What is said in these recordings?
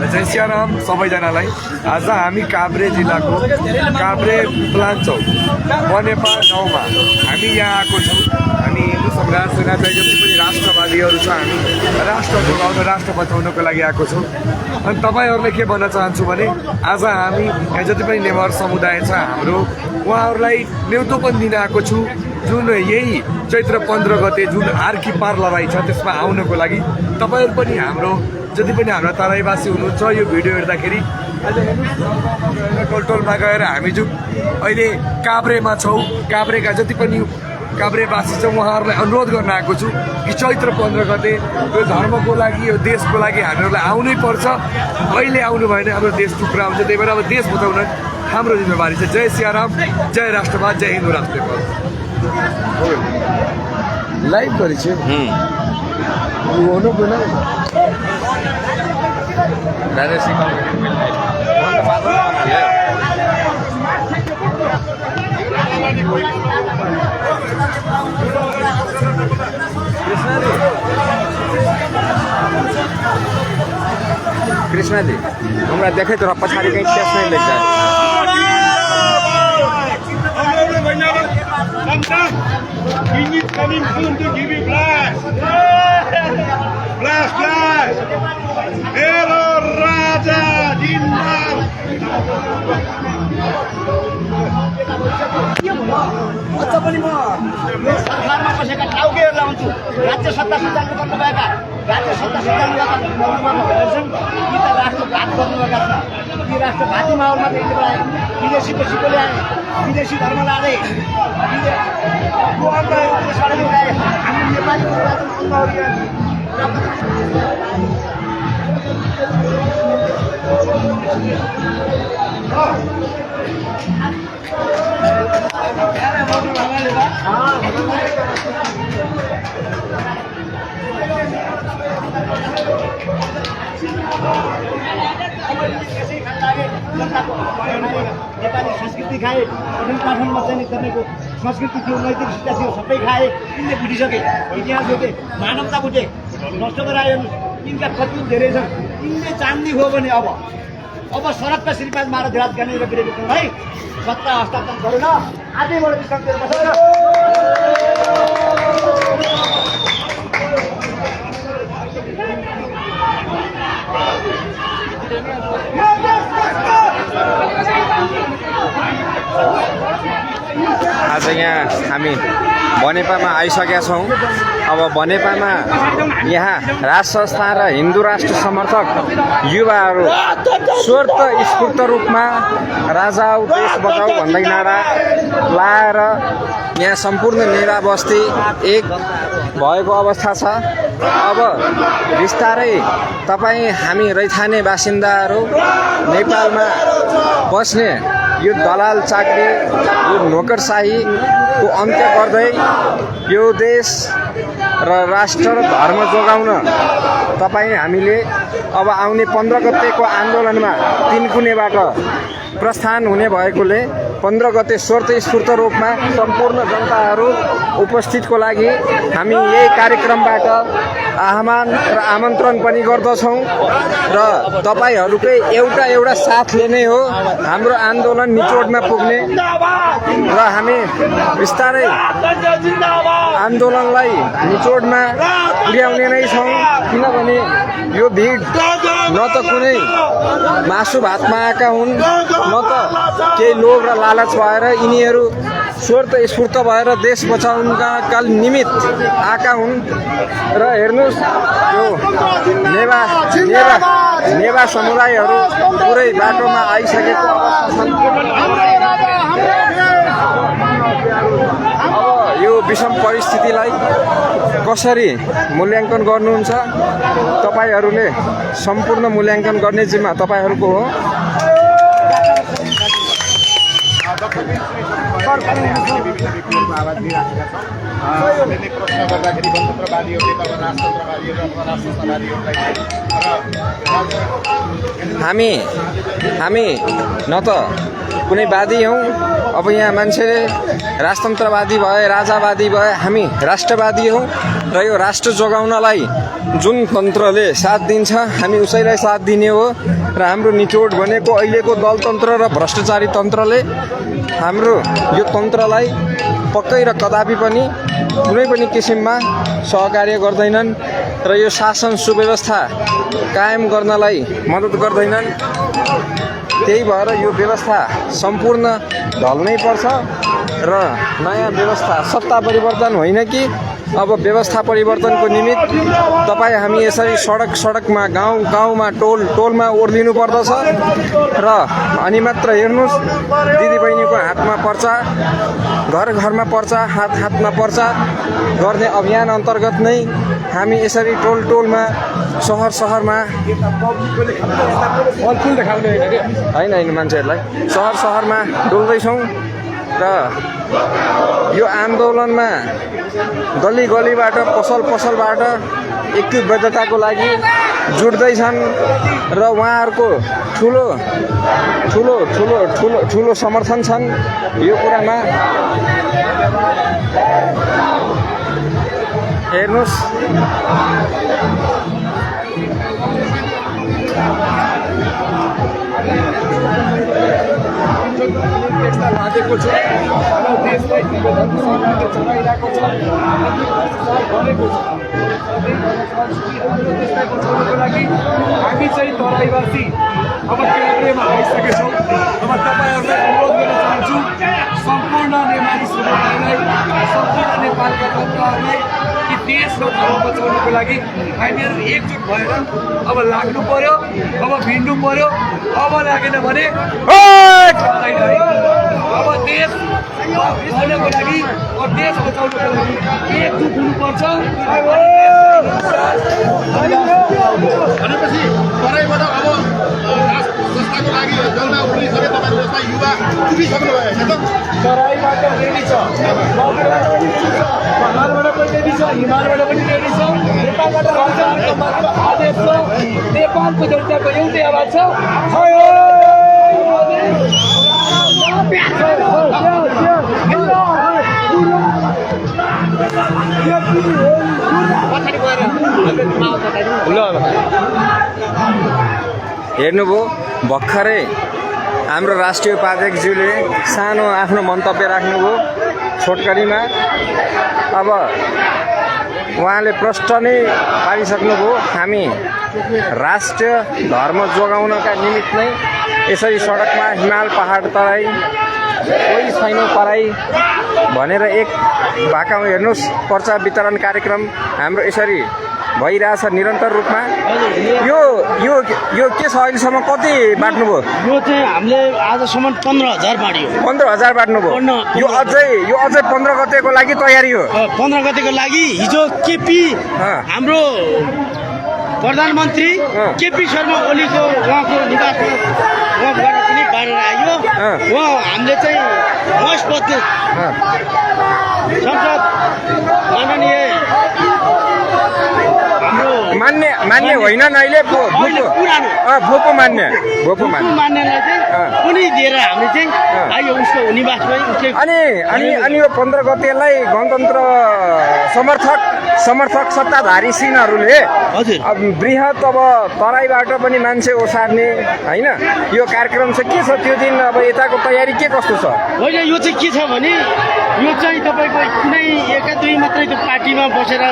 जय सियाराम सबैजनालाई। आज हामी काभ्रे जिल्लाको काभ्रे प्लान चौक बनेपा गाउँमा हामी यहाँ आएको छौँ। हामी हिन्दू संघर्ष सेना चाहिँ जति पनि राष्ट्रवादीहरू छ हामी राष्ट्र जोगाउन राष्ट्र बचाउनको लागि आएको छौँ। अनि तपाईँहरूले के भन्न चाहन्छु भने आज हामी यहाँ जति पनि नेवार समुदाय छ हाम्रो उहाँहरूलाई न्युतो पनि दिन आएको छु। जुन यही चैत्र 15 गते जुन आर्की पार लडाइँ छ त्यसमा आउनको लागि तपाईँहरू पनि हाम्रो जति पनि हाम्रा तराईवासी हुनुहुन्छ यो भिडियो हेर्दाखेरि आज टोलटोलमा गएर हामी जुन अहिले काभ्रेमा छौँ काभ्रेका जति पनि काभ्रेवासी छ उहाँहरूलाई अनुरोध गर्न आएको छु कि चैत्र 15 गते यो धर्मको लागि यो देशको लागि हामीहरूलाई आउनै पर्छ। अहिले आउनु भएन हाम्रो देश टुक्रा हुन्छ। त्यही भएर अब देश बचाउन हाम्रो जिम्मेवारी छ। जय सियाराम, जय राष्ट्रवाद, जय हिन्दू राष्ट्रवाद। लाइभ गरेछ कृष्णा जी हमरा देखे तो पछाड़ी कहीं केस नहीं लग जाए। He is coming soon to give you blast. Blast, blast. Hello, Raja Jindal. सरकारमा बसेका टाउकेहरूलाई हुन्छु राज्य सत्ता सञ्चालन गर्नुभएका राज्य सत्ता सञ्चालन गर्छन् कि त राष्ट्रघात गर्नुभएका छ कि राष्ट्रघाती माहौलमा देख्नु पाए विदेशीको सिको ल्याए विदेशी धर्म लाँदै हामी नेपाली नेपाली संस्कृति खाए पठन पाठनमा चाहिँ गर्नेको संस्कृति थियो नैतिक शिक्षा थियो सबै खाए यिनले बुझिसके इतिहास बुझे मानवता बुझे नष्ट गरायो। यिनका कति धेरै छन् यिनले चान्दी हो भने अब सडकका श्रीपाद महाराज राज गानेर बिरेको छन् है सत्ता हस्तान्तरण गरेन आजैबाट विश्रान्ति बसेर आज यहाँ हामी बनेपामा आइसकेका छौँ। अब बनेपामा यहाँ राज संस्था र हिन्दू राष्ट्र समर्थक युवाहरू स्वर्त स्फूर्त रूपमा राजा आऊ देश बचाऊ भन्दै नारा लाएर यहाँ सम्पूर्ण नेरा बस्ती एक भएको अवस्था छ। अब बिस्तारै तपाईँ हामी रैथाने बासिन्दाहरू नेपालमा बस्ने यो दलाल चाकरी यो नोकरशाहीको अन्त्य गर्दै यो देश र राष्ट्र र धर्म जोगाउन तपाईँ हामीले अब आउने 15 गतेको आन्दोलनमा तिनकुनेबाट प्रस्थान हुने भएकोले 15 गते स्वतस्फूर्त रूपमा सम्पूर्ण जनताहरू उपस्थितको लागि हामी यही कार्यक्रमबाट आह्वान र आमन्त्रण पनि गर्दछौँ र तपाईहरूकै एउटा साथले नै हो हाम्रो आन्दोलन निचोडमा पुग्ने र हामी बिस्तारै आन्दोलनलाई निचोडमा पुर्याउने नै छौँ। किनभने यो भिड न त कुनै मासु भातमा आएका हुन् न त केही लोभ र लालच भएर यिनीहरू स्वर्त स्फूर्त भएर देश बचाउनका निमित्त आएका हुन्। र हेर्नुहोस् यो नेवा समुदायहरू पुरै बाटोमा आइसकेको अब यो विषम परिस्थितिलाई कसरी मूल्याङ्कन गर्नुहुन्छ तपाईहरूले सम्पूर्ण मूल्याङ्कन गर्ने जिम्मा तपाईँहरूको हो। हामी न त कुनै वादी हौँ। अब यहाँ मान्छेले राजतन्त्रवादी भए, राजावादी भए, हामी राष्ट्रवादी हौँ र यो राष्ट्र जोगाउनलाई जुन तन्त्रले साथ दिन्छ हामी उसैलाई साथ दिने हो। र हाम्रो निचोड भनेको अहिलेको दलतन्त्र र भ्रष्टाचारी तन्त्रले हाम्रो यो तन्त्रलाई पक्कै र कदापि पनि कुनै पनि किसिममा सहकार्य गर्दैनन् र यो शासन सुव्यवस्था कायम गर्नलाई मद्दत गर्दैनन्। त्यही भएर यो व्यवस्था सम्पूर्ण ढल्नै पर्छ र नयाँ व्यवस्था सत्ता परिवर्तन होइन कि अब व्यवस्था परिवर्तनको निमित्त तपाईँ हामी यसरी सडक सडकमा गाउँ गाउँमा टोल टोलमा ओर्लिनु पर्दछ र अनि मात्र हेर्नुहोस् दिदीबहिनीको हातमा पर्चा, घर घरमा पर्चा, हात हातमा पर्चा गर्ने अभियान अन्तर्गत नै हामी यसरी टोल टोलमा सहर सहरमा होइन होइन मान्छेहरूलाई सहर सहरमा डुल्दैछौँ र यो आन्दोलनमा गली गलीबाट पसल पसलबाट ऐक्यबद्धताको लागि जुट्दैछन् र उहाँहरूको ठुलो ठुलो ठुलो ठुलो ठुलो समर्थन छन् यो कुरामा। हेर्नुहोस् लागेको छ र देशलाई संस्कृति चलाइरहेको छ, भनेको छ। त्यसलाई बचाउनको लागि हामी चाहिँ तराईवासी अब केन्द्रमा आइसकेछौँ। अब तपाईँहरूलाई अनुरोध गर्न चाहन्छु, सम्पूर्ण नेपाली समुदायलाई, सम्पूर्ण नेपालका जनताहरूलाई कि देश र धर्म बचाउनको लागि हामीहरू एकजुट भएर अब लाग्नु पर्यो, अब भिड्नु पर्यो। अब लागेन भने अब देश बचाउनको लागि, देश बचाउनको लागि एकजुट हुनुपर्छ। भनेपछि तराईबाट अब संस्थाको लागि जनता उठिसके, तपाईँको जस्ता युवा उठिसक्नु भएको छ त? तराईबाट रेडी छ, बगरबाट पनि रेडी छ, पहाडबाट पनि रेडी छ, हिमालबाट पनि रेडी छ, नेपालबाट मात्र आदेश छ। नेपालको जनताको एउटै आवाज छ, हेर्नुभयो भर्खरै हाम्रो राष्ट्रिय उपाध्यक्षज्यूले सानो आफ्नो मन्तव्य राख्नुभयो छोटकरीमा। अब उहाँले प्रष्ट नै पारिसक्नुभयो, हामी राष्ट्र धर्म जोगाउनका निमित्त नै यसरी सडकमा हिमाल पहाड तराई कोही छैन पराई भनेर एक भाका हेर्नुहोस् पर्चा वितरण कार्यक्रम हाम्रो यसरी भइरहेछ निरन्तर रूपमा। यो यो यो के छ अहिलेसम्म कति बाँड्नुभयो? यो चाहिँ हामीले आजसम्म 15,000 बाँड्यो। 15,000 बाँड्नुभयो। यो अझै 15 गतेको लागि तयारी हो। 15 गतेको लागि हिजो केपी हाम्रो प्रधानमन्त्री केपी शर्मा ओलीको उहाँको निवासमा उहाँबाट पनि बाँडेर आयो। उहाँ हामीले चाहिँ मस्पति संसद माननीय मान्ने होइन अहिले भोपो मान्नेलाई चाहिँ कुनै दिएर हामी चाहिँ आयो उसको निवासमै। अनि यो 15 गतेलाई गणतन्त्र समर्थक सत्ताधारी सिनहरूले अब बृहत अब तराईबाट पनि मान्छे ओसार्ने होइन यो कार्यक्रम चाहिँ के छ? त्यो दिन अब यताको तयारी के कस्तो छ? होइन यो चाहिँ के छ भने यो चाहिँ तपाईँको कुनै एका दुई मात्रै त्यो पार्टीमा बसेर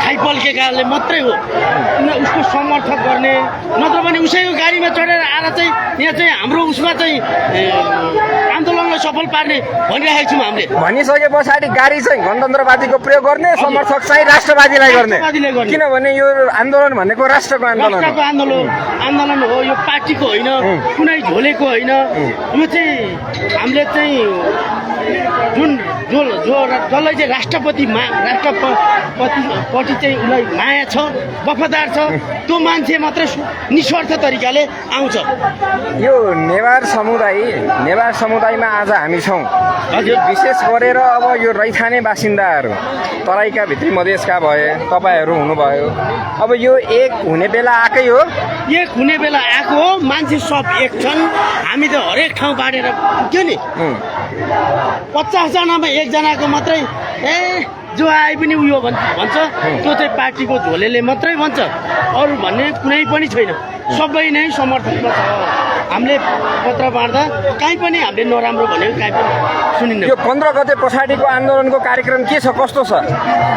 खाइपल्केकाले मात्रै हो उसको समर्थक गर्ने, नत्र भने उसैको गाडीमा चढेर आएर चाहिँ यहाँ चाहिँ हाम्रो उसमा चाहिँ आन्दोलनलाई सफल पार्ने भनिरहेको छौँ हामीले। भनिसके पछाडि गाडी चाहिँ गणतन्त्रवादीको प्रयोग गर्ने, समर्थक चाहिँ राष्ट्रवादीलाई गर्ने। किनभने यो आन्दोलन भनेको राष्ट्रको आन्दोलन हो, यो पार्टीको होइन, कुनै झोलेको होइन। यो चाहिँ हामीले चाहिँ जसलाई चाहिँ राष्ट्रपति चाहिँ उसलाई माया छ, वफादार छ, त्यो मान्छे मात्रै निस्वार्थ तरिकाले आउँछ। यो नेवार समुदायमा आज हामी छौँ। विशेष गरेर अब यो रैथाने बासिन्दाहरू तराईका भित्री मधेसका भए, तपाईँहरू हुनुभयो। अब यो एक हुने बेला आएकै हो। एक हुने बेला आएको हो मान्छे सब एक छन् हामी त हरेक ठाउँ बाँडेर पुग्यो नि 50 जनामा एकजनाको मात्रै जो आए पनि उयो भन्छ त्यो चाहिँ पार्टीको झोलेले मात्रै भन्छ अरू भन्ने कुनै पनि छैन सबै नै समर्थनमा छ हामीले पत्र बाँड्दा कहीँ पनि हामीले नराम्रो भनेको कहीँ पनि सुनिन्न यो 15 गते पछाडिको आन्दोलनको कार्यक्रम के छ कस्तो छ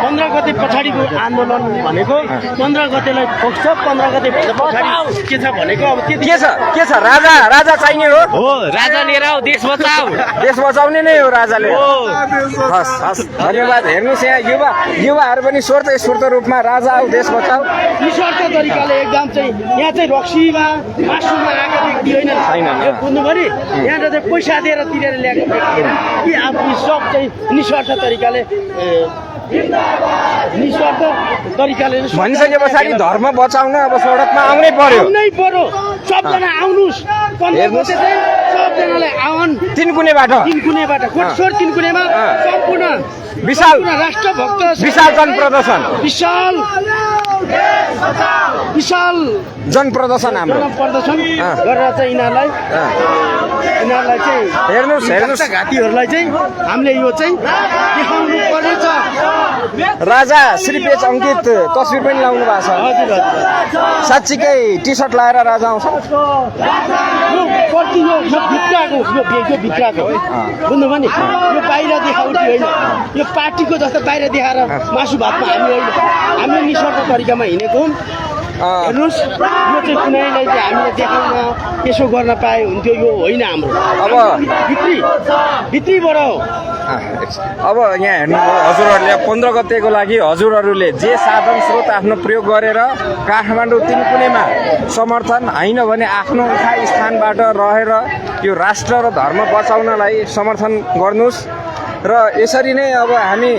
15 गते पछाडिको आन्दोलन भनेको 15 गतेलाई फोक्छ 15 गते भन्दा पछाडि के छ भनेको अब के छ राजा चाहिने हो राजा लिएर आऊ देश बचाऊ देश बचाउने नै हो राजाले हस् धन्यवाद हेर्नुहोस् यहाँ युवाहरू पनि स्फूर्त रूपमा राजा आऊ देश बचाऊ निस्वार्थ तरिकाले एकदम चाहिँ यहाँ चाहिँ रक्सीमा मासुमा आएको व्यक्ति होइन बुझ्नु पऱ्यो यहाँ चाहिँ पैसा दिएर तिरेर ल्याएको व्यक्ति कि आफ्नो सब चाहिँ निस्वार्थ तरिकाले भनिसके पछाडि धर्म बचाउन अब सडकमा आउनै पर्यो सबजना आउनुहोस् 15 गते चाहिँ सबजनालाई आउन् तिनकुनेबाट कोटसोर तिनकुनेमा सम्पूर्ण विशाल राष्ट्रभक्त विशाल जनप्रदर्शन विशाल जनप्रदर्शन हाम्रो जनप्रदर्शन गरेर चाहिँ यिनीहरूलाई चाहिँ हेर्नुहोस् घातीहरूलाई चाहिँ हामीले यो चाहिँ देखाउनु पर्नेछ राजा श्रीपेच अङ्कित तस्बिर पनि लाउनु भएको छ हजुर साँच्चीकै टी सर्ट लाएर राजा आउँछ यो भित्रको बुझ्नुभयो नि यो बाहिर देखाउने होइन यो पार्टीको जस्तो बाहिर देखाएर मासु भातमा हामी होइन हामी निस्वार्थ तरिकामा हिँडेको हौँ हेर्नुहोस् यो चाहिँ कुनैलाई चाहिँ हामीले देखाउन यसो गर्न पाए हुन्थ्यो यो होइन हाम्रो अब भित्रीबाट हो अब यहाँ हेर्नुभयो हजुरहरूले 15 गतेको लागि हजुरहरूले जे साधन स्रोत आफ्नो प्रयोग गरेर काठमाडौँ तिनकुनेमा समर्थन होइन भने आफ्नो उठाइ स्थानबाट रहेर यो राष्ट्र र धर्म बचाउनलाई समर्थन गर्नुहोस् र यसरी नै अब हामी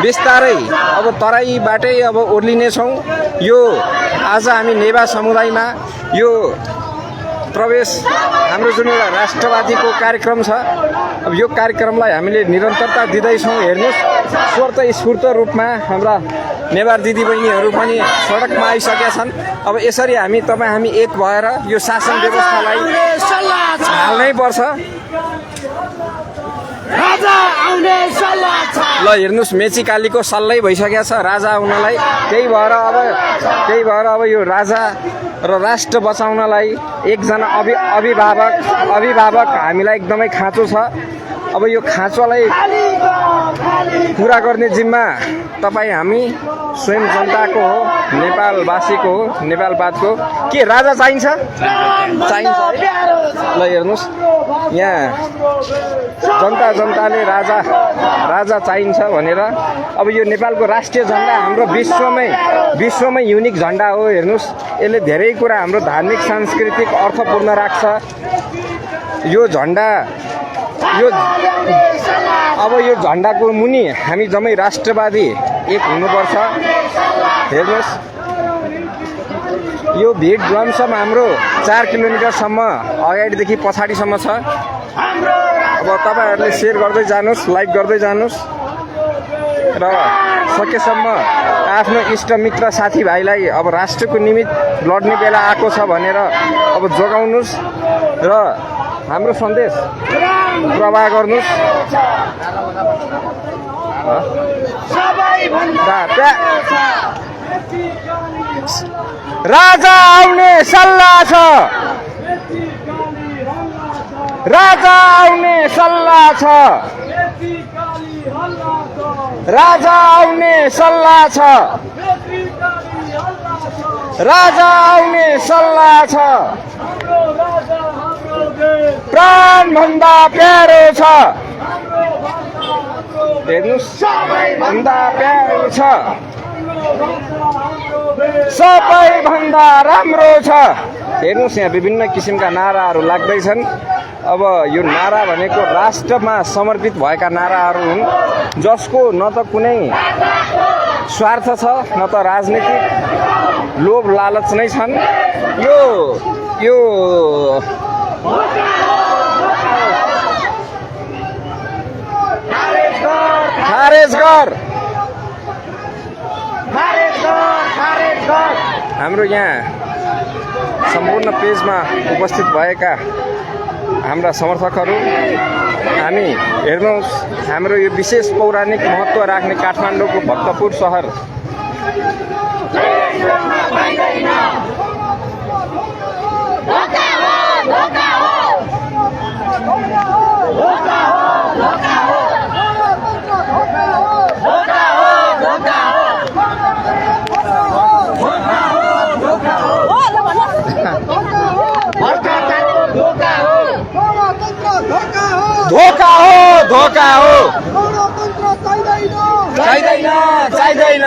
बिस्तारै अब तराईबाटै अब ओर्लिनेछौँ यो आज हामी नेवा समुदायमा यो प्रवेश हाम्रो जुन एउटा राष्ट्रवादीको कार्यक्रम छ अब यो कार्यक्रमलाई हामीले निरन्तरता दिँदैछौँ हेर्नुहोस् स्फूर्त रूपमा हाम्रा नेवार दिदीबहिनीहरू पनि सडकमा आइसकेका छन् अब यसरी हामी एक भएर यो शासन व्यवस्थालाई हाल्नै पर्छ ल हेर्नुहोस् मेचीकालीको सल्लै भइसकेको छ राजा आउनलाई त्यही भएर अब यो राजा र राष्ट्र बचाउनलाई एकजना अभिभावक हामीलाई एकदमै खाँचो छ अब यो खाँचोलाई पुरा गर्ने जिम्मा तपाईँ हामी स्वयं जनताको हो नेपालवासीको हो नेपालवादको के राजा चाहिन्छ ल हेर्नुहोस् यहाँ जनताले राजा चाहिन्छ भनेर अब यो नेपालको राष्ट्रिय झन्डा हाम्रो विश्वमै युनिक झन्डा हो हेर्नुहोस् यसले धेरै कुरा हाम्रो धार्मिक सांस्कृतिक अर्थपूर्ण राख्छ यो झन्डा अब यो झन्डाको मुनि हामी जम्मै राष्ट्रवादी एक हुनुपर्छ हेर्नुहोस् यो भिड लमसम हाम्रो 4 किलोमिटरसम्म अगाडिदेखि पछाडिसम्म छ अब तपाईँहरूले सेयर गर्दै जानुहोस् लाइक गर्दै जानुहोस् र सकेसम्म आफ्नो इष्टमित्र साथीभाइलाई अब राष्ट्रको निमित्त लड्ने बेला आएको छ भनेर अब जोगाउनुहोस् र हाम्रो सन्देश प्रवाह गर्नुहोस् राजा आउने सल्लाह छ राजा आउने सल्लाह छ राजा आउने सल्लाह छ राजा आउने सल्लाह छ प्राणभन्दा प्यारो छ हेर्नुहोस् सबैभन्दा प्यारो छ सबैभन्दा राम्रो छ हेर्नुहोस् यहाँ विभिन्न किसिमका नाराहरू लाग्दैछन् अब यो नारा भनेको राष्ट्रमा समर्पित भएका नाराहरू हुन् जसको न त कुनै स्वार्थ छ न त राजनीतिक लोभ लालच नै छन् यो खारेज गर हाम्रो यहाँ सम्पूर्ण पेजमा उपस्थित भएका हाम्रा समर्थकहरू, हामी हेर्नुहोस् हाम्रो यो विशेष पौराणिक महत्त्व राख्ने काठमाडौँको भक्तपुर सहर धोका हो चाहिँदैन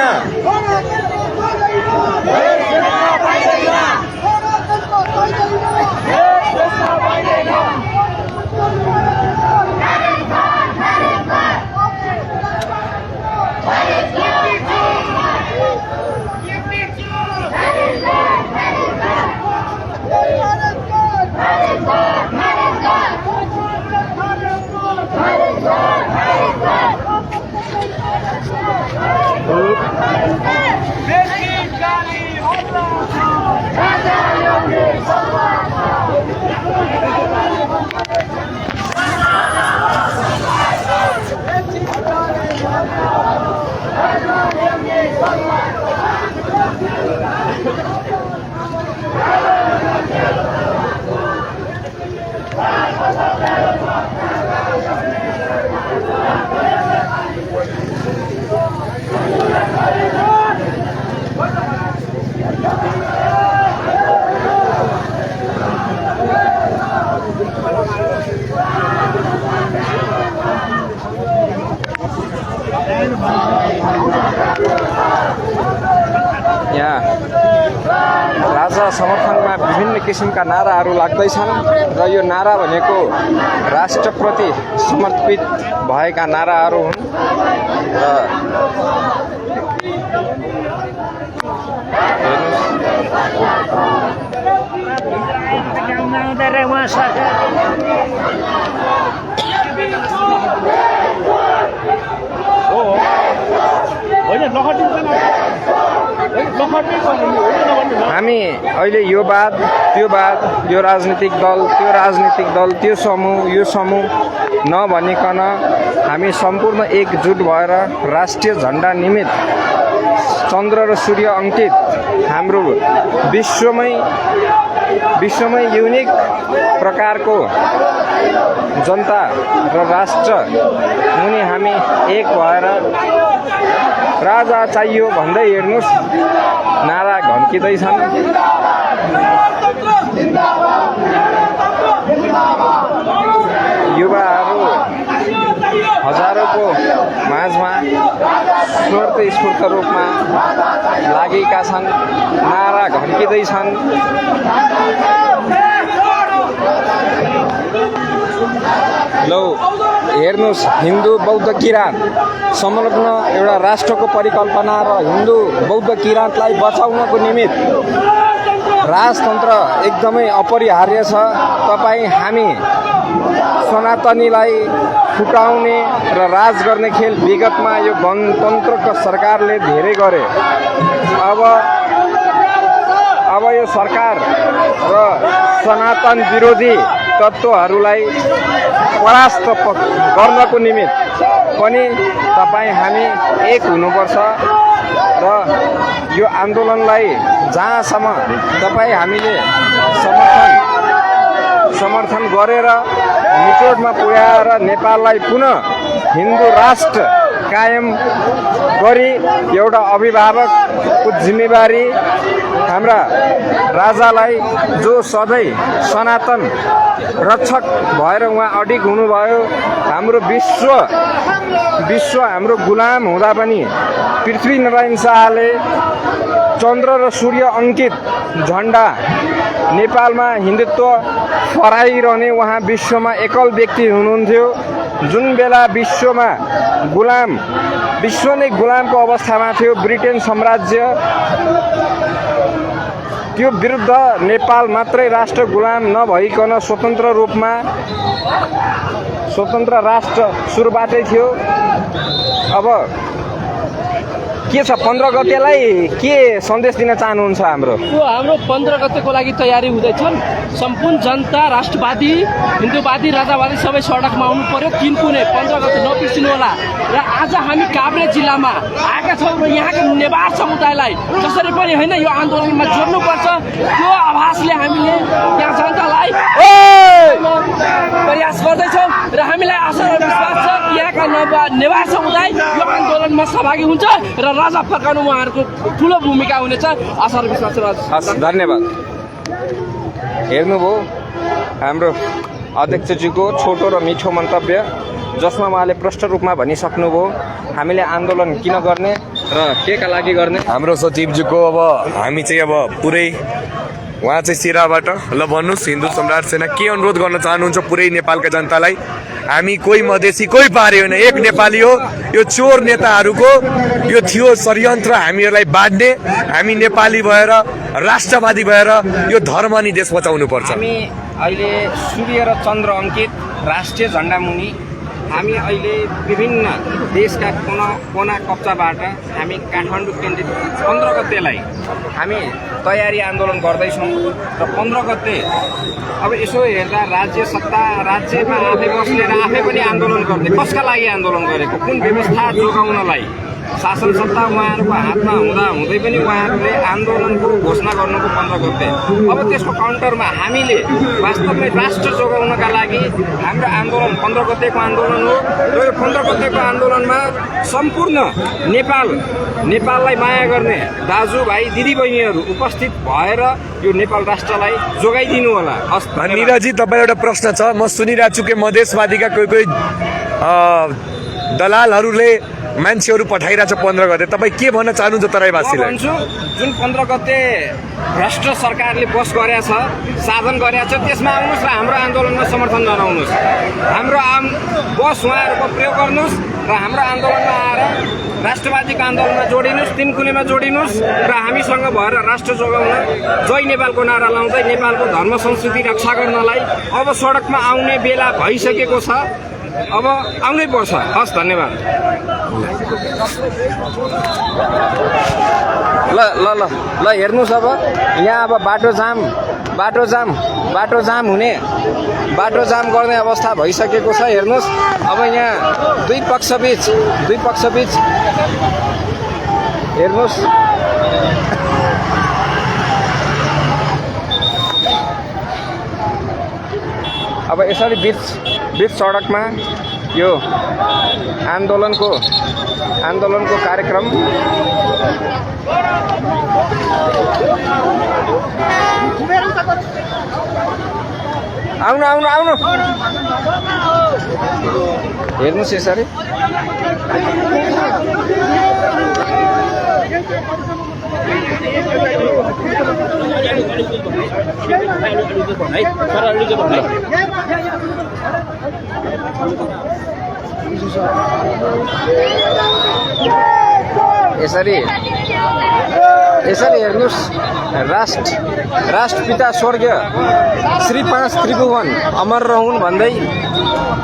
यहाँ राजा समर्थनमा विभिन्न किसिमका नाराहरू लाग्दैछन् र यो नारा भनेको राष्ट्रप्रति समर्पित भएका नाराहरू हुन् हामी अहिले यो वाद त्यो वाद, यो राजनीतिक दल त्यो राजनीतिक दल, त्यो समूह यो समूह नभनिकन हामी सम्पूर्ण एकजुट भएर राष्ट्रिय झन्डा निमित्त चन्द्र र सूर्य अङ्कित हाम्रो विश्वमै युनिक प्रकारको जनता र राष्ट्र मुनि हामी एक भएर राजा चाहियो भन्दै हेर्नुहोस् नारा घन्किँदैछन्। युवाहरू हजारौंको माझमा स्फूर्त रूपमा लागेका छन्, नारा घन्किँदैछन्। लौ हेर्नुहोस्, हिन्दू बौद्ध किराँत संलग्न एउटा राष्ट्रको परिकल्पना र हिन्दू बौद्ध किराँतलाई बचाउनको निमित्त राजतन्त्र एकदमै अपरिहार्य छ। तपाईँ हामी सनातनीलाई फुटाउने र राज गर्ने खेल विगतमा यो गणतन्त्रको सरकारले धेरै गरे। अब यो सरकार र सनातन विरोधी तत्त्वहरूलाई परास्त गर्नको निमित्त पनि तपाईँ हामी एक हुनुपर्छ र यो आन्दोलनलाई जहाँसम्म तपाईँ हामीले समर्थन गरेर निचोडमा पुर्याएर नेपाललाई पुनः हिन्दू राष्ट्र कायम गरी एउटा अभिभावकको जिम्मेवारी हाम्रा राजालाई, जो सधैँ सनातन रक्षक भएर उहाँ अडिग हुनुभयो, हाम्रो विश्व हाम्रो गुलाम हुँदा पनि पृथ्वीनारायण शाहले चन्द्र र सूर्य अङ्कित झन्डा नेपालमा हिन्दुत्व फहराइरहने उहाँ विश्वमा एकल व्यक्ति हुनुहुन्थ्यो। जुन बेला विश्व नै गुलामको अवस्थामा थियो, ब्रिटेन साम्राज्य, त्यो विरुद्ध नेपाल मात्रै राष्ट्र गुलाम नभइकन स्वतन्त्र राष्ट्र सुरुबाटै थियो। अब के छ 15 गतेलाई के सन्देश दिन चाहनुहुन्छ हाम्रो? हाम्रो 15 गतेको लागि तयारी हुँदैछन्। सम्पूर्ण जनता, राष्ट्रवादी, हिन्दूवादी, राजावादी सबै सडकमा आउनु पर्यो। 3 कुने 15 गते नबिर्सिनु होला। र आज हामी काभ्रे जिल्लामा आएका छौँ र यहाँको नेवार समुदायलाई जसरी पनि होइन यो आन्दोलनमा जोड्नुपर्छ, त्यो आभासले हामीले यहाँ जनतालाई प्रयास गर्दैछौँ र हामीलाई आशा र विश्वास छ कि यहाँका नेवार समुदाय यो आन्दोलनमा सहभागी हुन्छ र राजा फर्काउनु उहाँहरूको ठुलो भूमिका हुनेछ। आशा र विश्वास छ। हस्, धन्यवाद। हेर्नुभयो हाम्रो अध्यक्षजीको छोटो र मिठो मन्तव्य, जसमा उहाँले प्रष्ट रूपमा भनिसक्नुभयो हामीले आन्दोलन किन गर्ने र केका लागि गर्ने। हाम्रो सचिवजीको अब हामी चाहिँ अब पुरै उहाँ चाहिँ सिराबाट ल भन्नुहोस्, हिन्दू सम्राट सेना के अनुरोध गर्न चाहनुहुन्छ पुरै नेपालका जनतालाई? हामी कोही मधेसी कोही पारे होइन, एक नेपाली हो। यो चोर नेताहरूको यो थियो षड्यन्त्र हामीहरूलाई बाँड्ने। हामी नेपाली भएर, राष्ट्रवादी भएर यो धर्म अनि देश बचाउनु पर्छ। हामी अहिले सूर्य र चन्द्र अङ्कित राष्ट्रिय झन्डा मुनि हामी अहिले विभिन्न देशका कोना कप्चाबाट हामी काठमाडौँ केन्द्रित 15 गतेलाई हामी तयारी आन्दोलन गर्दैछौँ। र 15 गते अब यसो हेर्दा राज्य सत्ता, राज्यमा आफै बस्ने र आफै पनि आन्दोलन गर्ने, कसका लागि आन्दोलन गरेको, कुन व्यवस्था जोगाउनलाई? शासन सत्ता उहाँहरूको हातमा हुँदा हुँदै पनि उहाँहरूले आन्दोलनको घोषणा गर्नुको 15 गते। अब त्यसको काउन्टरमा हामीले वास्तवमै राष्ट्र जोगाउनका लागि हाम्रो आन्दोलन 15 गतेको आन्दोलन हो। र यो 15 गतेको आन्दोलनमा सम्पूर्ण नेपाललाई माया गर्ने दाजुभाइ दिदीबहिनीहरू उपस्थित भएर यो नेपाल राष्ट्रलाई जोगाइदिनु होला। निरजी, तपाईँलाई एउटा प्रश्न छ। म सुनिरहेको छु कि मधेसवादीका कोही दलालहरूले मान्छेहरू पठाइरहेछ 15 गते। तपाईँ के भन्न चाहनुहुन्छ तराईवासीलाई? भन्छु, जुन 15 गते भ्रष्ट सरकारले बस गरेछ, साधन गरेछ, त्यसमा आउनुहोस् र हाम्रो आन्दोलनमा समर्थन जनाउनुहोस्। हाम्रो बस उहाँहरूको प्रयोग गर्नुहोस् र हाम्रो आन्दोलनमा आएर राष्ट्रवादीको आन्दोलनमा जोडिनुहोस्, 3 कुनेमा जोडिनुहोस् र हामीसँग भएर राष्ट्र जोगाउन जय नेपालको नारा लाउँदै नेपालको धर्म संस्कृति रक्षा गर्नलाई अब सडकमा आउने बेला भइसकेको छ। अब आउनै पर्छ। हस्, धन्यवाद। ल ल ल ल हेर्नुहोस्, अब यहाँ अब बाटो जाम गर्ने अवस्था भइसकेको छ। हेर्नुहोस्, अब यहाँ दुई पक्ष बीच हेर्नुहोस्, अब यसरी बीच सडकमा यो आन्दोलनको कार्यक्रम आउनु हेर्नुहोस् यसरी। यसरी हेर्नुहोस्, राष्ट्रपिता स्वर्गीय श्री 5 त्रिभुवन अमर रहून् भन्दै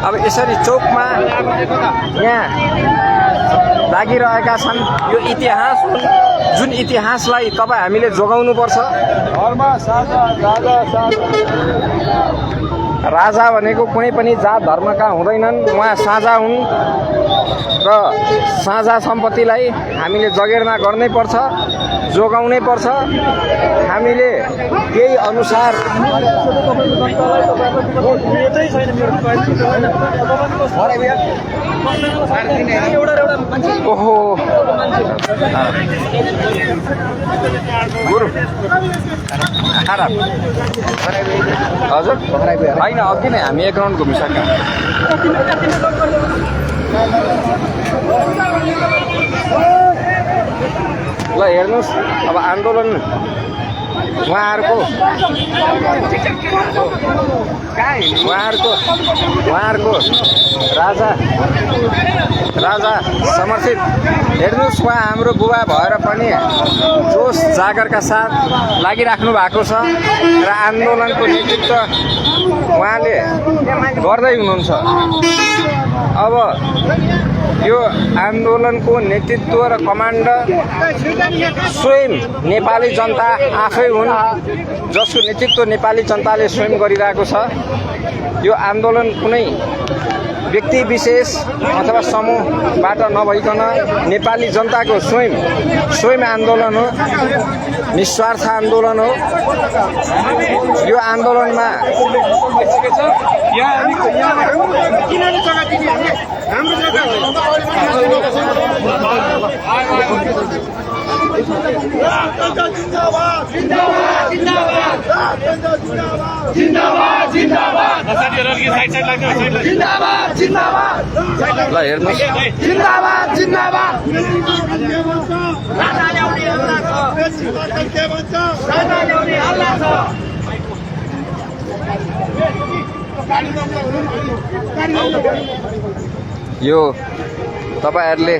अब यसरी चौकमा यहाँ लागिरहेका छन्। यो इतिहास हुन्, जुन इतिहासलाई तपाईँ हामीले जोगाउनु पर्छ। राजा भनेको कुनै पनि जात धर्मका हुँदैनन्, उहाँ साझा हुन् र साझा सम्पत्तिलाई हामीले जगेर्ना गर्नै पर्छ, जोगाउनै पर्छ। हामीले त्यही अनुसार ओहो गुरु हजुर होइन, अघि नै हामी 1 राउन्ड घुमिसक्यौँ। ल हेर्नुहोस्, अब आन्दोलन उहाँहरूको राजा समर्थित। हेर्नुहोस्, उहाँ हाम्रो बुबा भएर पनि जोस जागरका साथ लागिराख्नु भएको छ र आन्दोलनको नेतृत्व उहाँले गर्दै हुनुहुन्छ। अब यो आन्दोलनको नेतृत्व र कमान्डर स्वयं नेपाली जनता आफै हुन्, जसको नेतृत्व नेपाली जनताले स्वयं गरिरहेको छ। यो आन्दोलन कुनै व्यक्ति विशेष अथवा समूहबाट नभइकन नेपाली जनताको स्वयं आन्दोलन हो, निस्वार्थ आन्दोलन हो। यो आन्दोलनमा ल हेर्नुहोस्, यो तपाईहरुले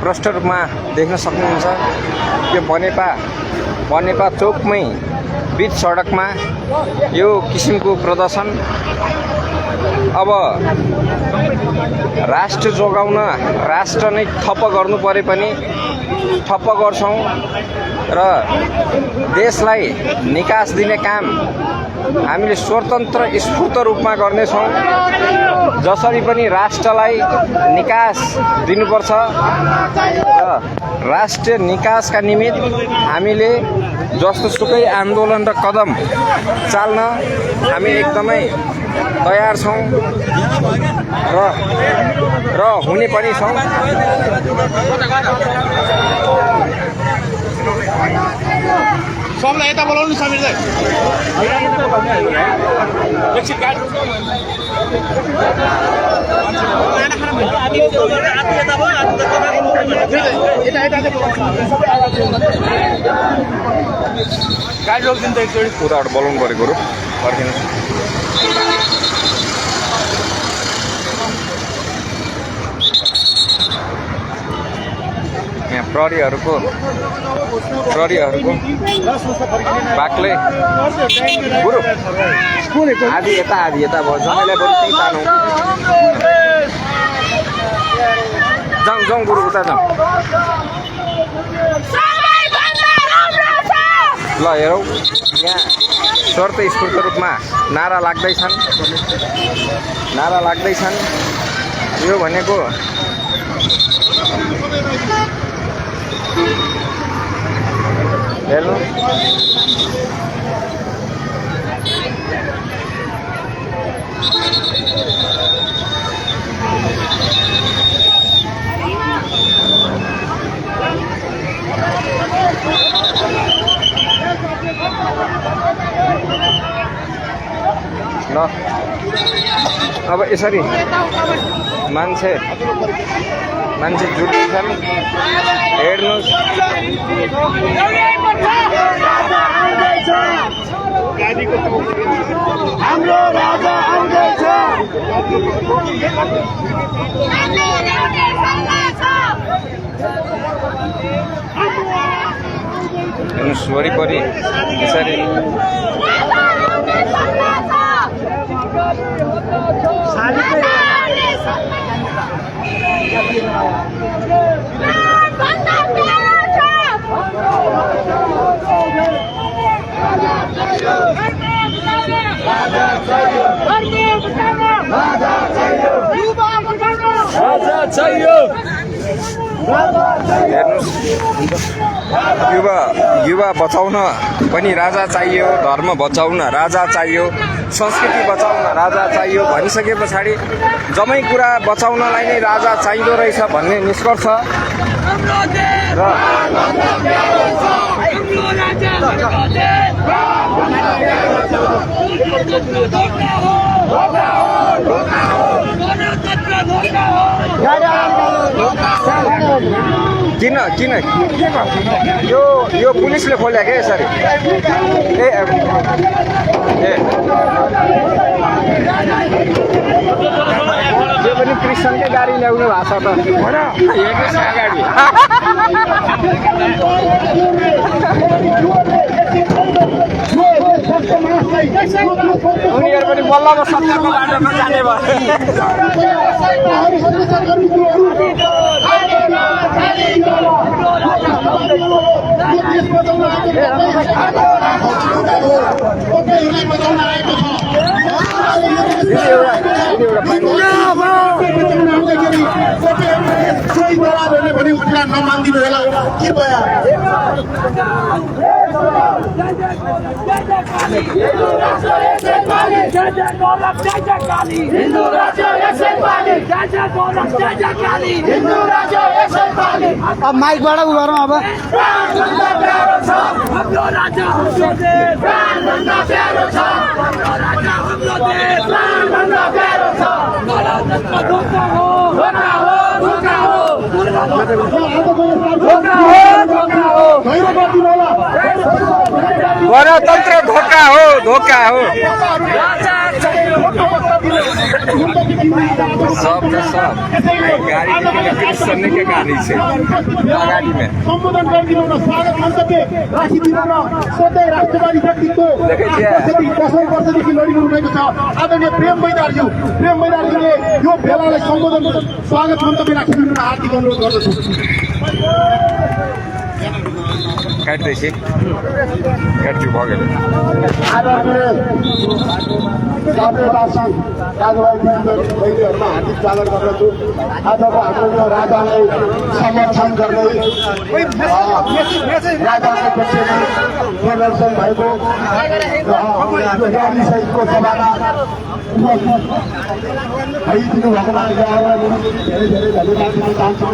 प्रष्ट रूपमा देख्न सक्नुहुन्छ। यो बनेपा चोकमै बीच सडकमा यो किसिमको प्रदर्शन। अब राष्ट्र जोगाउन राष्ट्र नै ठप्प गर्नु परे पनि ठप्प गर्छौं र देशलाई निकास दिने काम हामीले स्वतन्त्र स्फूर्त रूपमा गर्नेछौं। जसरी पनि राष्ट्रलाई निकास दिनुपर्छ र राष्ट्रिय निकासका निमित्त हामीले जस्तोसुकै आन्दोलन र कदम चाल्न हामी एकदमै तयार छौं र हुने पनि छौं। सबलाई यता बोलाउनु समीरलाई। गाडी रोकिदिनु त एकचोटि। उताबाट बोलाउनु परेको हो फर्किनु। यहाँ प्रहरीहरूको बाक्लै गुरु आधी यता भयो। जनैलाई बरु त्यही तानौँ। जाउँ गुरु उता जाउँ। ल हेरौँ, यहाँ शर्त स्फूर्त रूपमा नारा लाग्दैछन्। यो भनेको हेर्नु ल अब यसरी मान्छे जुट्छन्। हेर्नुहोस्, हाम्रो राजा आउँदैछ। हेर्नुहोस् वरिपरि यसरी युवा बचाउन पनि राजा चाहियो, धर्म बचाउन राजा चाहियो, संस्कृति बचाउन राजा चाहियो भनिसके पछाडि जम्मै कुरा बचाउनलाई नै राजा चाहिँदो रहेछ भन्ने निष्कर्ष र किन यो पुलिसले खोल्या क्या यसरी। यो पनि क्रिस्चियनकै गाडी ल्याउनु भएको छ त गाडी। उनीहरू पनि बल्ल सत्ताको बाटोमा जाने भयो नमानिदिनु होला के भयो अब माइकबाट उ गरौँ अब गणतन्त्र धोका हो धोका हो सब त सब गाडी सरने के गाडी छ अगाडि में सम्बोधन गरिदिनु न स्वागत मन्तव्य राखिदिनु न सधैँ राष्ट्रवादी शक्तिको दशौं वर्षदेखि लडिरहनु भएको छ आदरणीय प्रेम मैदारजीले यो भेलालाई सम्बोधन स्वागत मन्तव्य राखिदिनु न हार्दिक अनुरोध गर्दछु काट्दैछ काट्छु भगेर दाजुभाइ बहिनीहरूमा हार्दिक स्वागत गर्दछु आजको हाम्रो यो राजालाई समर्थन गर्दै राजाको पक्षमा प्रदर्शन भएको रयाली सहितको सभामा भइदिनु भएकोमा उहाँलाई धेरै धेरै धन्यवाद दिन चाहन्छु